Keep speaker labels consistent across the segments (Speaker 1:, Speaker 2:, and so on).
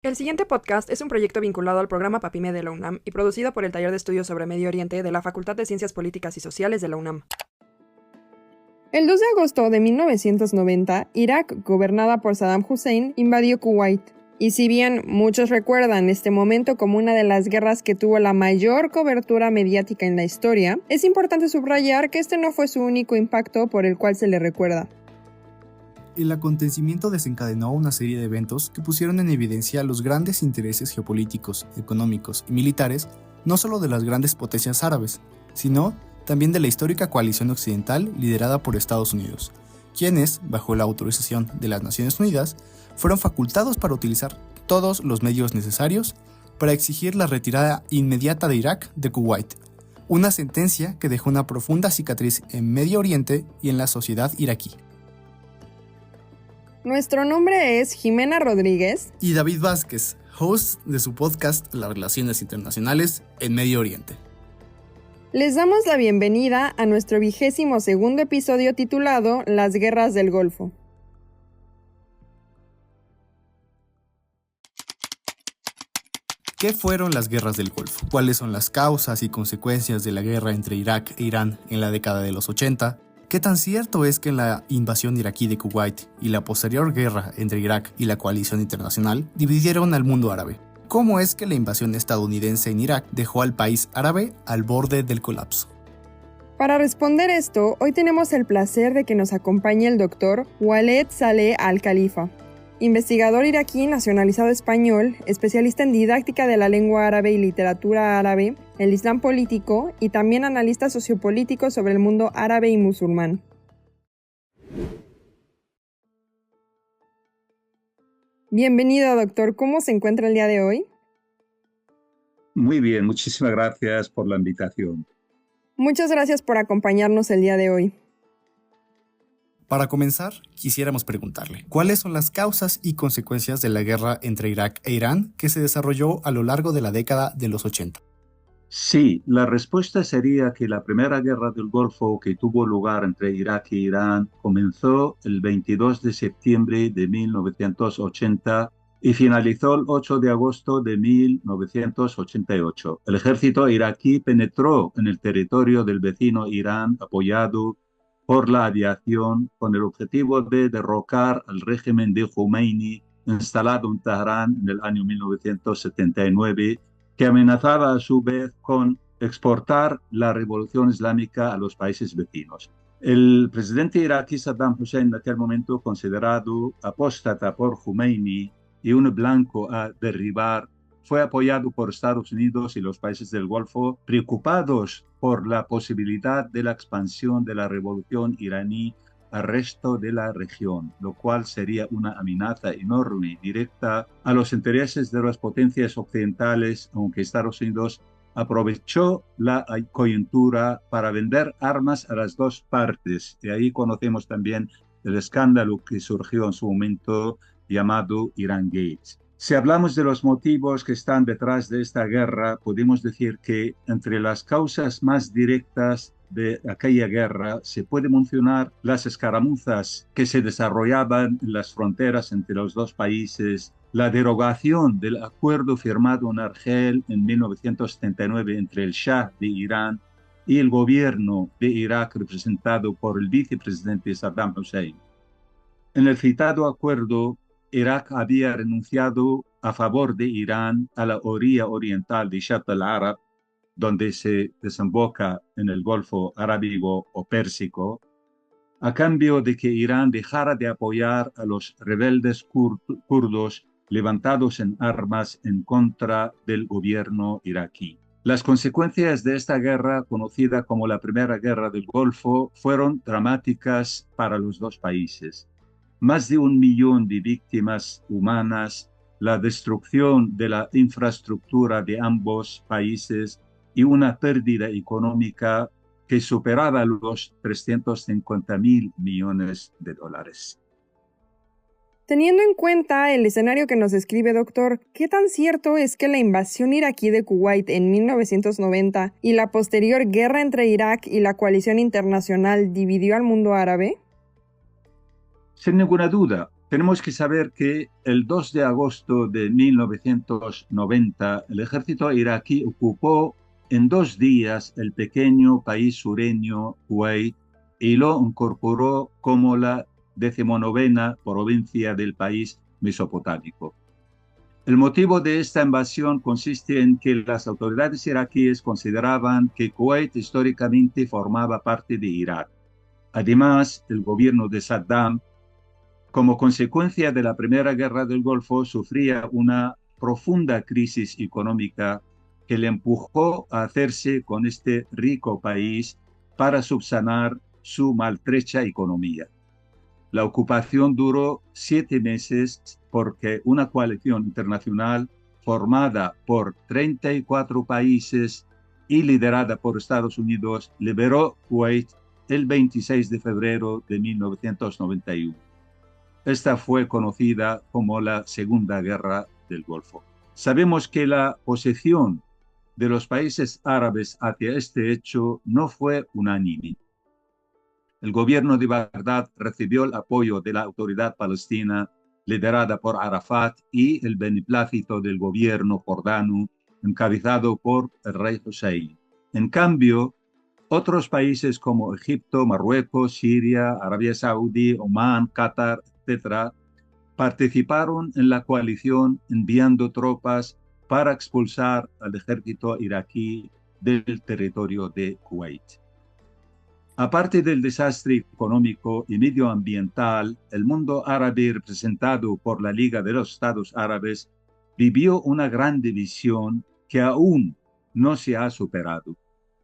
Speaker 1: El siguiente podcast es un proyecto vinculado al programa PAPIME de la UNAM y producido por el Taller de Estudios sobre Medio Oriente de la Facultad de Ciencias Políticas y Sociales de la UNAM. El 2 de agosto de 1990, Irak, gobernada por Saddam Hussein, invadió Kuwait. Y si bien muchos recuerdan este momento como una de las guerras que tuvo la mayor cobertura mediática en la historia, es importante subrayar que este no fue su único impacto por el cual se le recuerda.
Speaker 2: El acontecimiento desencadenó una serie de eventos que pusieron en evidencia los grandes intereses geopolíticos, económicos y militares, no solo de las grandes potencias árabes, sino también de la histórica coalición occidental liderada por Estados Unidos, quienes, bajo la autorización de las Naciones Unidas, fueron facultados para utilizar todos los medios necesarios para exigir la retirada inmediata de Irak de Kuwait, una sentencia que dejó una profunda cicatriz en Medio Oriente y en la sociedad iraquí.
Speaker 1: Nuestro nombre es Jimena Rodríguez
Speaker 2: y David Vázquez, host de su podcast Las Relaciones Internacionales en Medio Oriente.
Speaker 1: Les damos la bienvenida a nuestro 22º episodio titulado Las Guerras del Golfo.
Speaker 2: ¿Qué fueron las guerras del Golfo? ¿Cuáles son las causas y consecuencias de la guerra entre Irak e Irán en la década de los 80? ¿Qué tan cierto es que la invasión iraquí de Kuwait y la posterior guerra entre Irak y la coalición internacional dividieron al mundo árabe? ¿Cómo es que la invasión estadounidense en Irak dejó al país árabe al borde del colapso?
Speaker 1: Para responder esto, hoy tenemos el placer de que nos acompañe el doctor Waled Saleh Al-Khalifa, investigador iraquí nacionalizado español, especialista en didáctica de la lengua árabe y literatura árabe, el Islam político y también analista sociopolítico sobre el mundo árabe y musulmán. Bienvenido, doctor. ¿Cómo se encuentra el día de hoy?
Speaker 3: Muy bien, muchísimas gracias por la invitación.
Speaker 1: Muchas gracias por acompañarnos el día de hoy.
Speaker 2: Para comenzar, quisiéramos preguntarle, ¿cuáles son las causas y consecuencias de la guerra entre Irak e Irán que se desarrolló a lo largo de la década de los 80?
Speaker 3: Sí, la respuesta sería que la primera guerra del Golfo que tuvo lugar entre Irak e Irán comenzó el 22 de septiembre de 1980 y finalizó el 8 de agosto de 1988. El ejército iraquí penetró en el territorio del vecino Irán apoyado por la aviación con el objetivo de derrocar al régimen de Khomeini instalado en Teherán en el año 1979, que amenazaba a su vez con exportar la revolución islámica a los países vecinos. El presidente iraquí Saddam Hussein, en aquel momento considerado apóstata por Khomeini y un blanco a derribar, fue apoyado por Estados Unidos y los países del Golfo, preocupados por la posibilidad de la expansión de la revolución iraní al resto de la región, lo cual sería una amenaza enorme y directa a los intereses de las potencias occidentales, aunque Estados Unidos aprovechó la coyuntura para vender armas a las dos partes. Y ahí conocemos también el escándalo que surgió en su momento llamado Iran Gate. Si hablamos de los motivos que están detrás de esta guerra, podemos decir que entre las causas más directas de aquella guerra se puede mencionar las escaramuzas que se desarrollaban en las fronteras entre los dos países, la derogación del acuerdo firmado en Argel en 1979 entre el Shah de Irán y el gobierno de Irak representado por el vicepresidente Saddam Hussein. En el citado acuerdo, Irak había renunciado a favor de Irán a la orilla oriental de Shatt al-Arab, donde se desemboca en el Golfo Arábigo o Pérsico, a cambio de que Irán dejara de apoyar a los rebeldes kurdos levantados en armas en contra del gobierno iraquí. Las consecuencias de esta guerra, conocida como la Primera Guerra del Golfo, fueron dramáticas para los dos países. Más de 1 millón de víctimas humanas, la destrucción de la infraestructura de ambos países y una pérdida económica que superaba los 350.000 millones de dólares.
Speaker 1: Teniendo en cuenta el escenario que nos describe, doctor, ¿qué tan cierto es que la invasión iraquí de Kuwait en 1990 y la posterior guerra entre Irak y la coalición internacional dividió al mundo árabe?
Speaker 3: Sin ninguna duda, Tenemos que saber que el 2 de agosto de 1990 el ejército iraquí ocupó en 2 días el pequeño país sureño Kuwait y lo incorporó como la 19ª provincia del país mesopotámico. El motivo de esta invasión consiste en que las autoridades iraquíes consideraban que Kuwait históricamente formaba parte de Irak. Además, el gobierno de Saddam, como consecuencia de la Primera Guerra del Golfo, sufría una profunda crisis económica que le empujó a hacerse con este rico país para subsanar su maltrecha economía. La ocupación duró 7 meses porque una coalición internacional formada por 34 países y liderada por Estados Unidos liberó Kuwait el 26 de febrero de 1991. Esta fue conocida como la Segunda Guerra del Golfo. Sabemos que la posición de los países árabes hacia este hecho no fue unánime. El gobierno de Bagdad recibió el apoyo de la autoridad palestina liderada por Arafat y el beneplácito del gobierno jordano encabezado por el rey Hussein. En cambio, otros países como Egipto, Marruecos, Siria, Arabia Saudí, Omán, Qatar, etc., participaron en la coalición enviando tropas para expulsar al ejército iraquí del territorio de Kuwait. Aparte del desastre económico y medioambiental, el mundo árabe representado por la Liga de los Estados Árabes vivió una gran división que aún no se ha superado.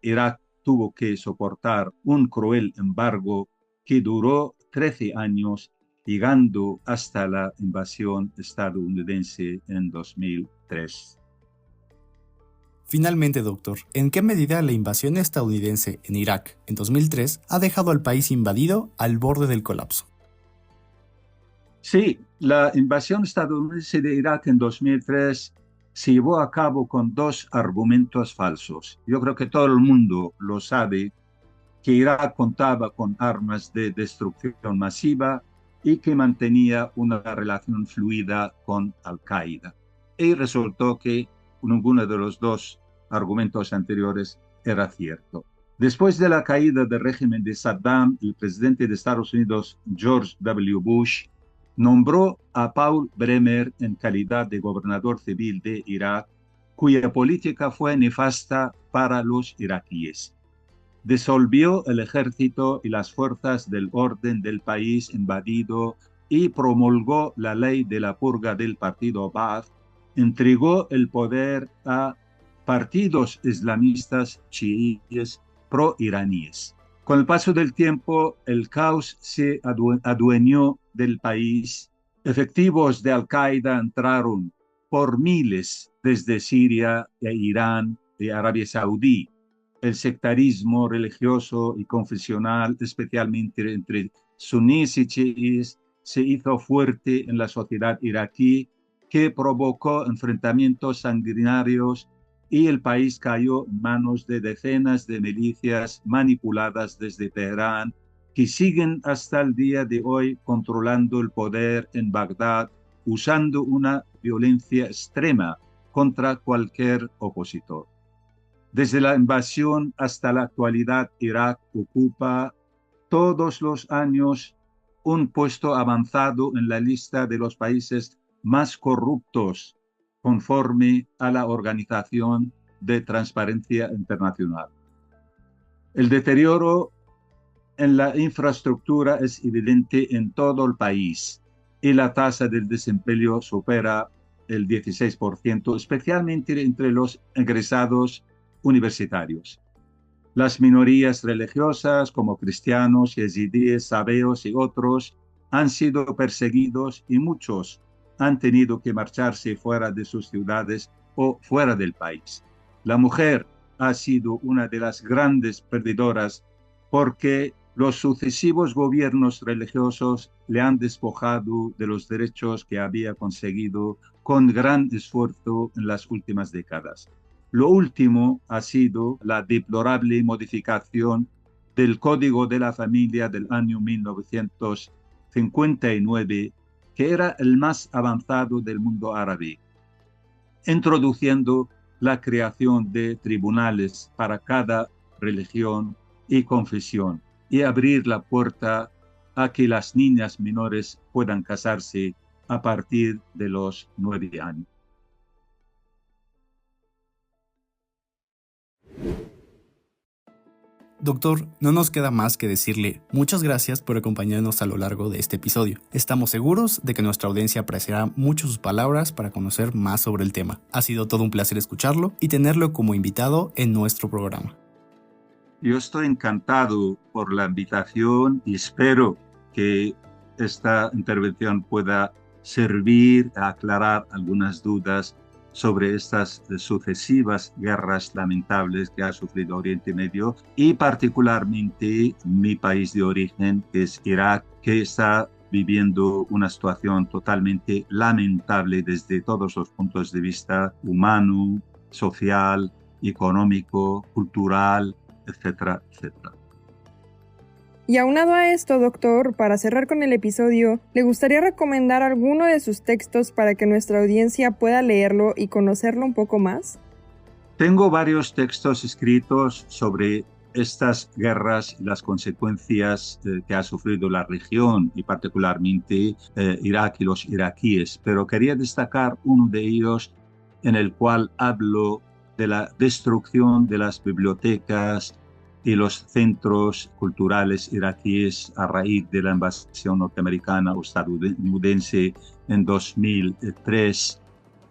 Speaker 3: Irak tuvo que soportar un cruel embargo que duró 13 años, llegando hasta la invasión estadounidense en 2003.
Speaker 2: Finalmente, doctor, ¿en qué medida la invasión estadounidense en Irak en 2003 ha dejado al país invadido al borde del colapso?
Speaker 3: Sí, la invasión estadounidense de Irak en 2003 se llevó a cabo con 2 argumentos falsos. Yo creo que todo el mundo lo sabe, que Irak contaba con armas de destrucción masiva y que mantenía una relación fluida con Al-Qaeda. Y resultó que ninguno de los 2 argumentos anteriores era cierto. Después de la caída del régimen de Saddam, el presidente de Estados Unidos, George W. Bush, nombró a Paul Bremer en calidad de gobernador civil de Irak, cuya política fue nefasta para los iraquíes. Disolvió el ejército y las fuerzas del orden del país invadido y promulgó la ley de la purga del partido Ba'ath. Entregó el poder a partidos islamistas chiíes pro-iraníes. Con el paso del tiempo, el caos se adueñó del país. Efectivos de Al-Qaeda entraron por miles desde Siria e Irán y Arabia Saudí. El sectarismo religioso y confesional, especialmente entre suníes y chiíes, se hizo fuerte en la sociedad iraquí, que provocó enfrentamientos sanguinarios y el país cayó en manos de decenas de milicias manipuladas desde Teherán, que siguen hasta el día de hoy controlando el poder en Bagdad, usando una violencia extrema contra cualquier opositor. Desde la invasión hasta la actualidad, Irak ocupa todos los años un puesto avanzado en la lista de los países más corruptos, conforme a la Organización de Transparencia Internacional. El deterioro en la infraestructura es evidente en todo el país y la tasa del desempleo supera el 16%, especialmente entre los egresados universitarios. Las minorías religiosas como cristianos, yezidíes, sabeos y otros han sido perseguidos y muchos han tenido que marcharse fuera de sus ciudades o fuera del país. La mujer ha sido una de las grandes perdedoras porque los sucesivos gobiernos religiosos le han despojado de los derechos que había conseguido con gran esfuerzo en las últimas décadas. Lo último ha sido la deplorable modificación del Código de la Familia del año 1959, que era el más avanzado del mundo árabe, introduciendo la creación de tribunales para cada religión y confesión y abrir la puerta a que las niñas menores puedan casarse a partir de los 9 años.
Speaker 2: Doctor, no nos queda más que decirle muchas gracias por acompañarnos a lo largo de este episodio. Estamos seguros de que nuestra audiencia apreciará mucho sus palabras para conocer más sobre el tema. Ha sido todo un placer escucharlo y tenerlo como invitado en nuestro programa.
Speaker 3: Yo estoy encantado por la invitación y espero que esta intervención pueda servir a aclarar algunas dudas sobre estas sucesivas guerras lamentables que ha sufrido Oriente Medio y particularmente mi país de origen, que es Irak, que está viviendo una situación totalmente lamentable desde todos los puntos de vista humano, social, económico, cultural, etcétera, etcétera.
Speaker 1: Y aunado a esto, doctor, para cerrar con el episodio, ¿le gustaría recomendar alguno de sus textos para que nuestra audiencia pueda leerlo y conocerlo un poco más?
Speaker 3: Tengo varios textos escritos sobre estas guerras y las consecuencias que ha sufrido la región y particularmente Irak y los iraquíes, pero quería destacar uno de ellos en el cual hablo de la destrucción de las bibliotecas y los centros culturales iraquíes a raíz de la invasión norteamericana o estadounidense en 2003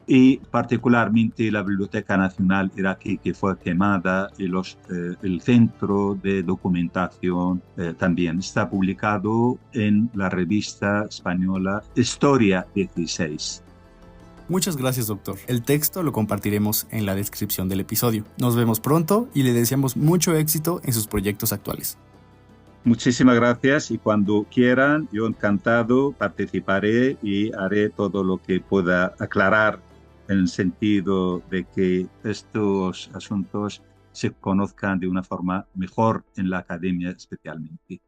Speaker 3: y particularmente la Biblioteca Nacional iraquí que fue quemada y el centro de documentación también. Está publicado en la revista española Historia 16.
Speaker 2: Muchas gracias, doctor. El texto lo compartiremos en la descripción del episodio. Nos vemos pronto y le deseamos mucho éxito en sus proyectos actuales.
Speaker 3: Muchísimas gracias y cuando quieran, yo encantado participaré y haré todo lo que pueda aclarar en el sentido de que estos asuntos se conozcan de una forma mejor en la academia especialmente.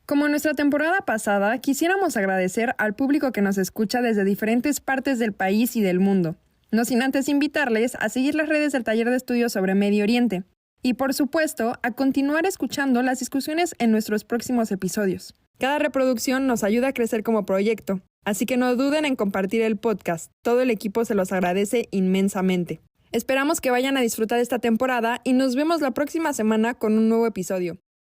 Speaker 1: Como en nuestra temporada pasada, quisiéramos agradecer al público que nos escucha desde diferentes partes del país y del mundo, no sin antes invitarles a seguir las redes del Taller de Estudios sobre Medio Oriente y, por supuesto, a continuar escuchando las discusiones en nuestros próximos episodios. Cada reproducción nos ayuda a crecer como proyecto, así que no duden en compartir el podcast. Todo el equipo se los agradece inmensamente. Esperamos que vayan a disfrutar esta temporada y nos vemos la próxima semana con un nuevo episodio.